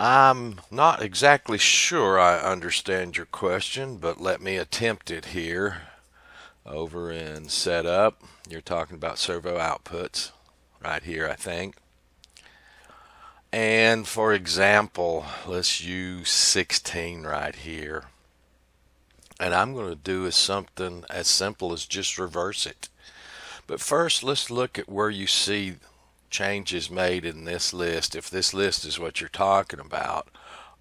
I'm not exactly sure I understand your question, but let me attempt it here. Over in setup, you're talking about servo outputs right here, I think. And for example, let's use 16 right here. And I'm going to do something as simple as just reverse it. But first, let's look at where you see changes made in this list. If this list is what you're talking about,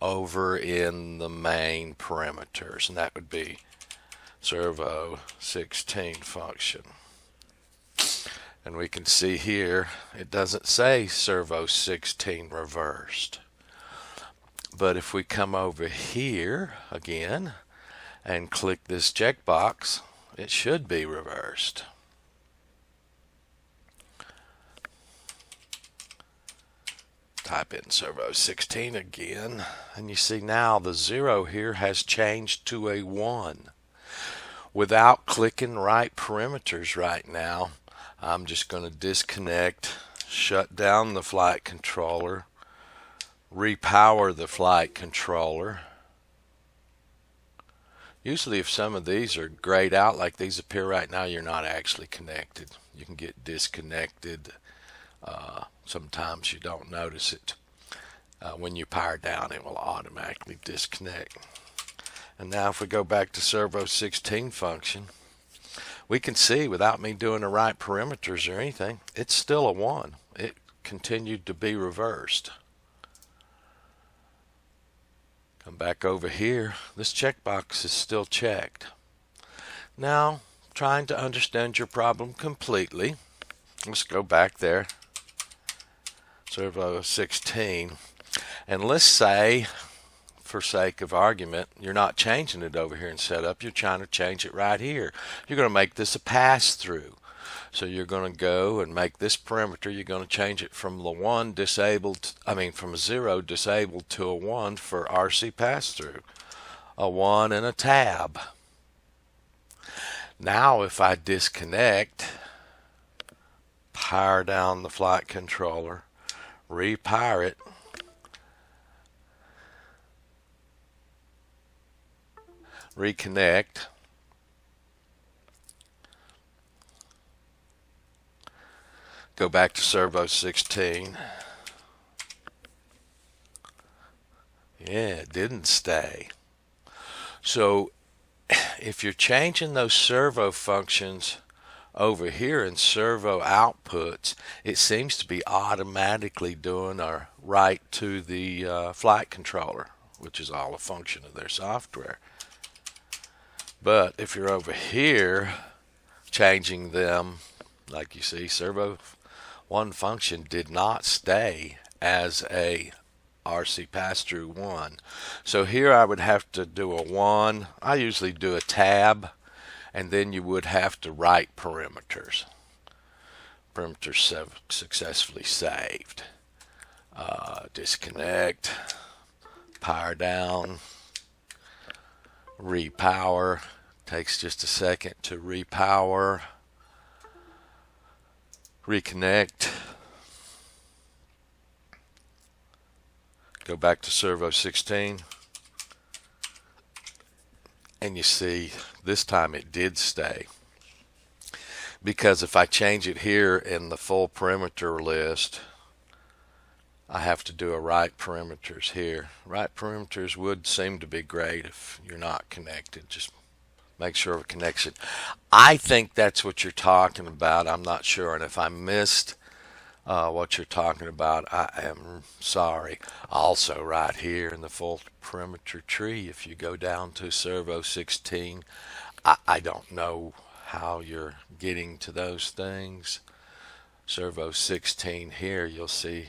over in the main parameters, and that would be servo 16 function. And we can see here it doesn't say servo 16 reversed. But if we come over here again and click this checkbox, it should be reversed. Type in servo 16 again, and you see now the 0 here has changed to a 1. Without clicking right parameters right now, I'm just going to disconnect, shut down the flight controller, repower the flight controller. Usually if some of these are grayed out like these appear right now, you're not actually connected. You can get disconnected. Sometimes you don't notice it. When you power down, it will automatically disconnect. And now if we go back to servo 16 function, we can see without me doing the right parameters or anything, it's still a 1. It continued to be reversed. Come back over here. This checkbox is still checked. Now, trying to understand your problem completely, let's go back there. Servo 16. And let's say, for sake of argument, you're not changing it over here in setup. You're trying to change it right here. You're going to make this a pass-through. So you're going to go and make this parameter. You're going to change it from the 1 disabled, from a 0 disabled to a 1 for RC pass-through. A 1 and a tab. Now if I disconnect, power down the flight controller, repower it, reconnect, go back to servo 16. Yeah, it didn't stay. So if you're changing those servo functions over here in servo outputs, it seems to be automatically doing a write to the flight controller, which is all a function of their software. But if you're over here changing them, like you see, servo 1 function did not stay as a RC pass-through 1. So here I would have to do a 1. I usually do a tab, and then you would have to write parameters. Parameters successfully saved. Disconnect, power down, repower. Takes just a second to repower. Reconnect. Go back to servo 16. And you see, this time it did stay. Because if I change it here in the full parameter list, I have to do a write parameters here. Write parameters would seem to be great if you're not connected. Just make sure of a connection. I think that's what you're talking about. I'm not sure. And if I missed what you're talking about, I am sorry. Also right here in the full parameter tree, if you go down to servo 16, I don't know how you're getting to those things. Servo 16 here, you'll see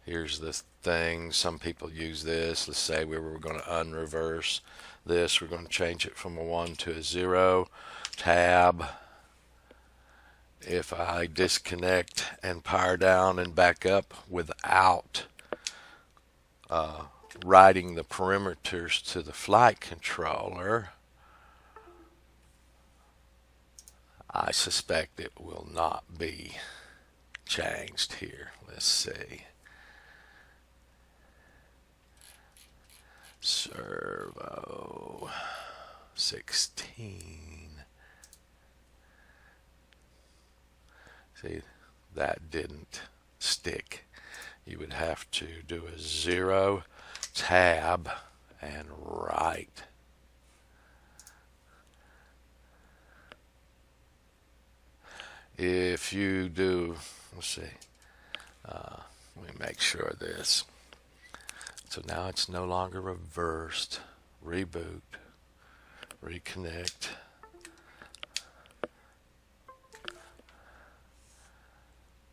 here's the thing. Some people use this. Let's say we were going to unreverse this. We're going to change it from a 1 to a 0. Tab. If I disconnect and power down and back up without writing the parameters to the flight controller, I suspect it will not be changed here. Let's see. Servo 16. See, that didn't stick. You would have to do a 0 tab and right. If you do, let's see, let me make sure of this. So now it's no longer reversed. Reboot, reconnect.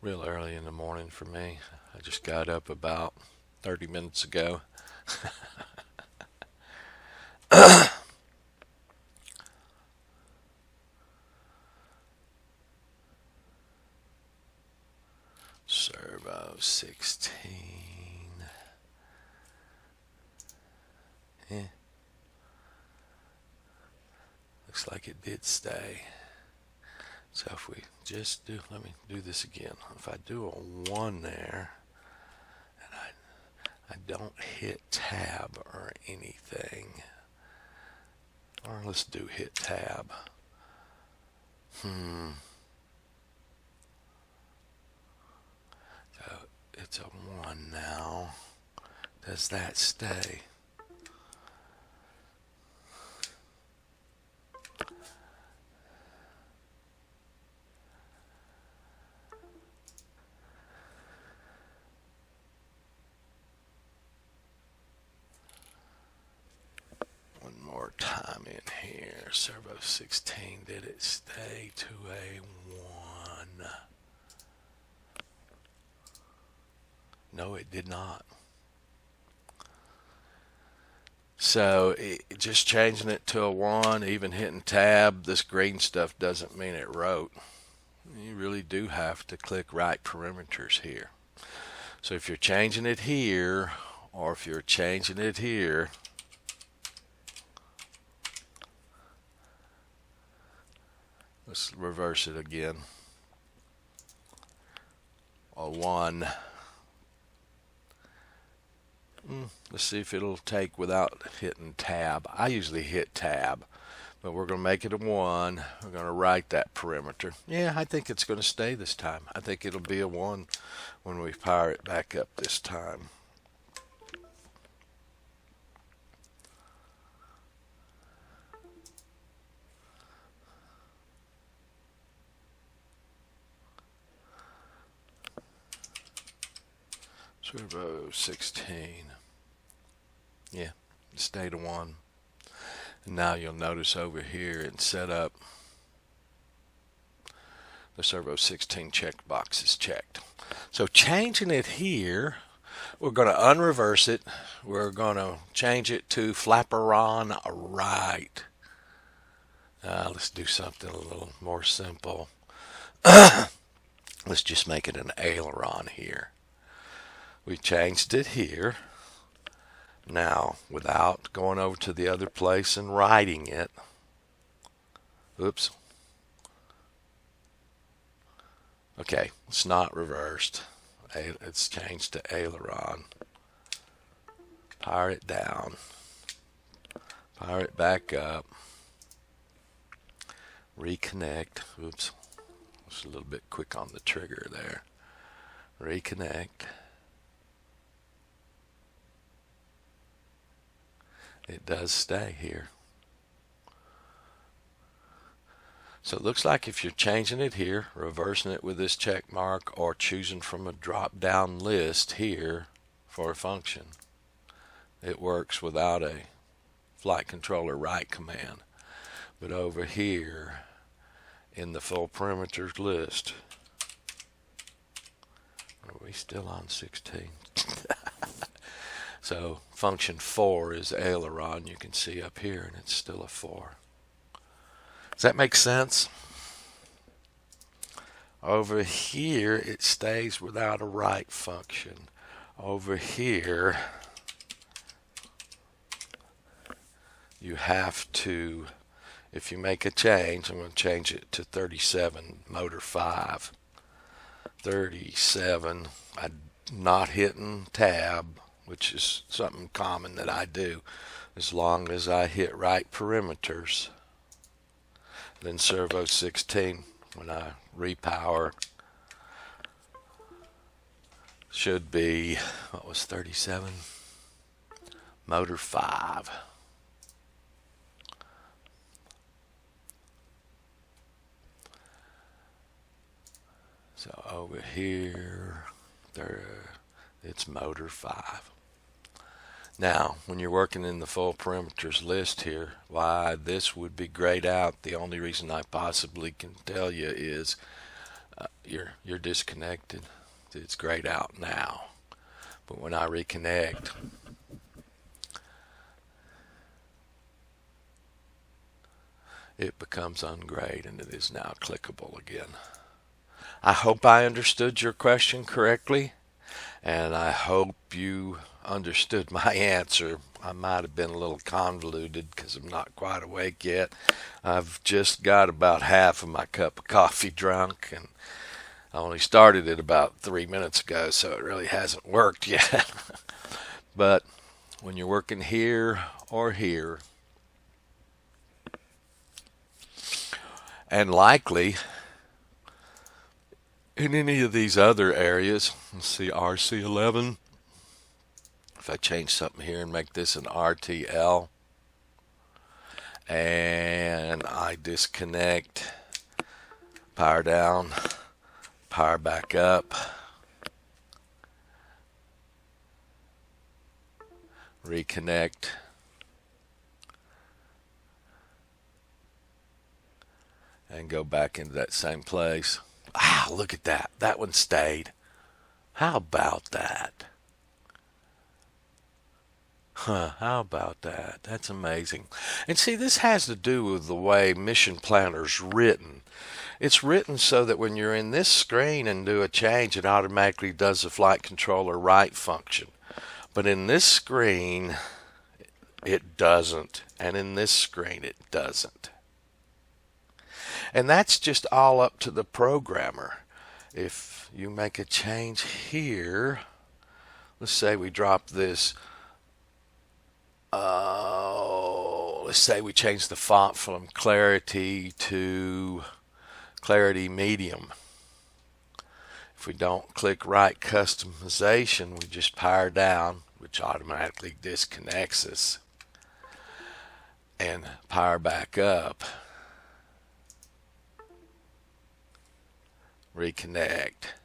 Real early in the morning for me. I just got up about 30 minutes ago. Servo 16. Looks like it did stay. So if we just do, let me do this again. If I do a 1 there, and I don't hit tab or anything, or let's do hit tab. So it's a 1 now. Does that stay? One more time in here. Servo 16, did it stay to a 1? No, it did not. So just changing it to a 1, even hitting tab, this green stuff doesn't mean it wrote. You really do have to click right parameters here. So if you're changing it here, or if you're changing it here, let's reverse it again. A 1. Let's see if it'll take without hitting tab. I usually hit tab, but we're going to make it a 1. We're going to write that parameter. Yeah, I think it's going to stay this time. I think it'll be a 1 when we fire it back up this time. Servo 16. Yeah, it stayed a 1. And now you'll notice over here in setup, the Servo 16 checkbox is checked. So changing it here, we're going to unreverse it. We're going to change it to flapperon right. Let's do something a little more simple. Let's just make it an aileron here. We changed it here. Now, without going over to the other place and writing it, oops. Okay, it's not reversed. It's changed to aileron. Power it down. Power it back up. Reconnect. Oops. Just a little bit quick on the trigger there. Reconnect. It does stay here. So it looks like if you're changing it here, reversing it with this check mark, or choosing from a drop down list here for a function, it works without a flight controller write command. But over here in the full parameters list, are we still on 16? So function 4 is aileron. You can see up here, and it's still a 4. Does that make sense? Over here, it stays without a write function. Over here, you have to, if you make a change, I'm going to change it to 37, motor 5. 37, I'm not hitting tab, which is something common that I do. as long as I hit right parameters. Then servo 16, when I repower, should be, what was 37? Motor 5. So over here, it's motor 5. Now, when you're working in the full parameters list here, why this would be grayed out, the only reason I possibly can tell you is you're disconnected. It's grayed out now. But when I reconnect, it becomes ungrayed and it is now clickable again. I hope I understood your question correctly, and I hope you understood my answer. I might have been a little convoluted because I'm not quite awake yet. I've just got about half of my cup of coffee drunk, and I only started it about 3 minutes ago, so it really hasn't worked yet. But when you're working here or here, and likely in any of these other areas, let's see, RC11, if I change something here and make this an RTL, and I disconnect, power down, power back up, reconnect, and go back into that same place. Ah, look at that. That one stayed. How about that? How about that? That's amazing. And see, this has to do with the way Mission Planner's written. It's written so that when you're in this screen and do a change, it automatically does the flight controller right function. But in this screen, it doesn't. And in this screen, it doesn't. And that's just all up to the programmer. If you make a change here, let's say we drop this, let's say we change the font from Clarity to Clarity Medium. If we don't click right customization, we just power down, which automatically disconnects us, and power back up. Reconnect.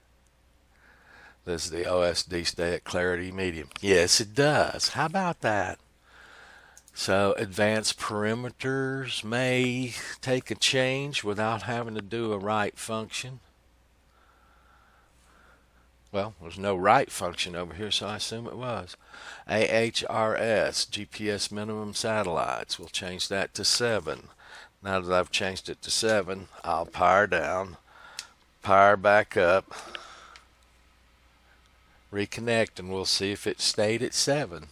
Does the OSD stay at Clarity Medium? Yes, it does. How about that? So advanced parameters may take a change without having to do a right function. Well, there's no right function over here, so I assume it was. AHRS, GPS minimum satellites. We'll change that to 7. Now that I've changed it to 7, I'll power down, power back up, reconnect, and we'll see if it stayed at 7.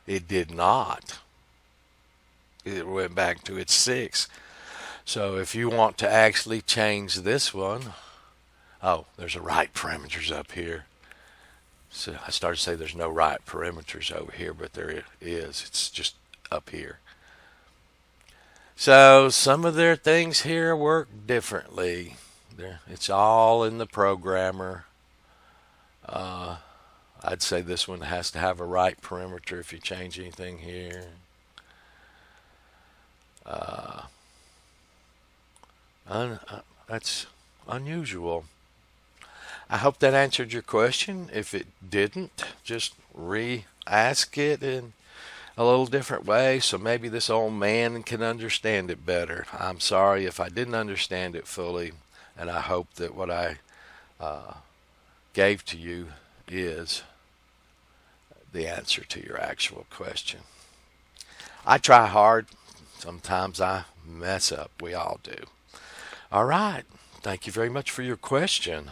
It did not. It went back to its 6. So if you want to actually change this one, oh, there's a right parameters up here. So I started to say there's no right parameters over here, but there is. It's just up here. So some of their things here work differently. It's all in the programmer. I'd say this one has to have a right parameter if you change anything here. That's unusual. I hope that answered your question. If it didn't, just re-ask it in a little different way so maybe this old man can understand it better. I'm sorry if I didn't understand it fully, and I hope that what I gave to you is the answer to your actual question. I try hard. Sometimes I mess up. We all do. All right. Thank you very much for your question.